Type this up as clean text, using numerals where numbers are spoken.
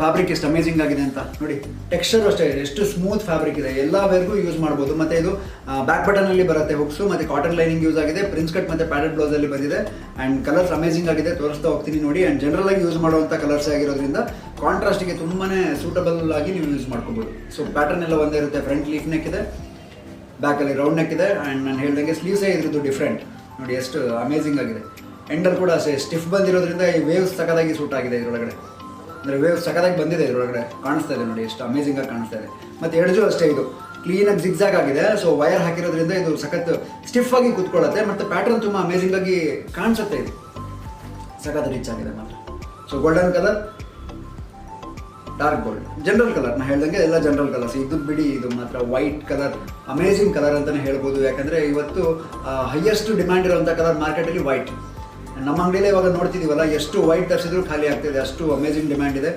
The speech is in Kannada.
ಫ್ಯಾಬ್ರಿಕ್ ಎಷ್ಟು ಅಮೇಜಿಂಗ್ ಆಗಿದೆ ಅಂತ ನೋಡಿ. ಟೆಕ್ಸ್ಚರ್ ಅಷ್ಟೇ ಎಷ್ಟು ಸ್ಮೂತ್ ಫ್ಯಾಬ್ರಿಕ್ ಇದೆ, ಎಲ್ಲ ವೇರ್ಗೂ ಯೂಸ್ ಮಾಡ್ಬೋದು. ಮತ್ತೆ ಇದು ಬ್ಯಾಕ್ ಬಟನ್ ಅಲ್ಲಿ ಬರುತ್ತೆ ಹುಕ್ಸು, ಮತ್ತೆ ಕಾಟನ್ ಲೈನಿಂಗ್ ಯೂಸ್ ಆಗಿದೆ, ಪ್ರಿನ್ಸ್ ಕಟ್ ಮತ್ತೆ ಪ್ಯಾಡೆಡ್ ಬ್ಲೌಸ್ ಅಲ್ಲಿ ಬಂದಿದೆ. ಅಂಡ್ ಕಲರ್ಸ್ ಅಮೇಜಿಂಗ್ ಆಗಿದೆ, ತೋರಿಸ್ತಾ ಹೋಗ್ತೀನಿ ನೋಡಿ. ಅಂಡ್ ಜನರಲ್ ಆಗಿ ಯೂಸ್ ಮಾಡುವಂತ ಕಲರ್ಸ್ ಆಗಿರೋದ್ರಿಂದ ಕಾಂಟ್ರಾಸ್ಟ್ಗೆ ತುಂಬಾನೇ ಸೂಟಬಲ್ ಆಗಿ ನೀವು ಯೂಸ್ ಮಾಡ್ಕೋಬಹುದು. ಸೊ ಪ್ಯಾಟರ್ನ್ ಎಲ್ಲ ಒಂದೇ ಇರುತ್ತೆ. ಫ್ರಂಟ್ ಲೀಫ್ ನೆಕ್ ಇದೆ, ಬ್ಯಾಕ್ ಅಲ್ಲಿ ರೌಂಡ್ ನೆಕ್ ಇದೆ. ಅಂಡ್ ನಾನು ಹೇಳ್ದಂಗೆ ಸ್ಲೀವ್ಸೇ ಇದ್ರದ್ದು ಡಿಫ್ರೆಂಟ್ ನೋಡಿ, ಎಷ್ಟು ಅಮೇಜಿಂಗ್ ಆಗಿದೆ. ಎಂಡಲ್ ಕೂಡ ಅಷ್ಟೇ ಸ್ಟಿಫ್ ಬಂದಿರೋದ್ರಿಂದ ಈ ವೇವ್ಸ್ ಸಖತ್ತಾಗಿ ಸೂಟ್ ಆಗಿದೆ ಇದರೊಳಗಡೆ. ಅಂದರೆ ವೇವ್ ಸಖತ್ತಾಗಿ ಬಂದಿದೆ ಇದರೊಳಗಡೆ, ಕಾಣಿಸ್ತಾ ಇದೆ ನೋಡಿ ಎಷ್ಟು ಅಮೇಜಿಂಗ್ ಆಗಿ ಕಾಣಿಸ್ತಾ ಇದೆ. ಮತ್ತು ಎಡ್ಜು ಅಷ್ಟೇ ಇದು ಕ್ಲೀನಾಗಿ ಜಿಗ್ಜಾಗ್ ಆಗಿದೆ. ಸೊ ವೈರ್ ಹಾಕಿರೋದ್ರಿಂದ ಇದು ಸಖತ್ ಸ್ಟಿಫ್ ಆಗಿ ಕೂತ್ಕೊಳ್ಳುತ್ತೆ. ಮತ್ತು ಪ್ಯಾಟರ್ನ್ ತುಂಬ ಅಮೇಜಿಂಗ್ ಆಗಿ ಕಾಣಿಸುತ್ತೆ. ಇದು ಸಖತ್ ರಿಚ್ ಆಗಿದೆ ಮಾತ್ರ. So golden colour, dark gold, general colour. ನಾನು ಹೇಳ್ದಂಗೆ ಎಲ್ಲ ಜನರಲ್ ಕಲರ್ಸ್. ಇದು ಬಿಡಿ, ಇದು ಮಾತ್ರ ವೈಟ್ ಕಲರ್ ಅಮೇಜಿಂಗ್ ಕಲರ್ ಅಂತಲೇ ಹೇಳ್ಬೋದು. ಯಾಕಂದರೆ ಇವತ್ತು ಹೈಯೆಸ್ಟ್ ಡಿಮ್ಯಾಂಡ್ ಇರುವಂಥ ಕಲರ್ ಮಾರ್ಕೆಟಲ್ಲಿ ವೈಟ್. ನಮ್ಮ ಅಂಗಡಿಯಲ್ಲೇ ಇವಾಗ ನೋಡ್ತಿದ್ದೀವಲ್ಲ, ಎಷ್ಟು ವೈಟ್ ತರಿಸಿದ್ರು ಖಾಲಿ ಆಗ್ತಿದೆ, ಅಷ್ಟು ಅಮೇಜಿಂಗ್ ಡಿಮ್ಯಾಂಡ್ ಇದೆ.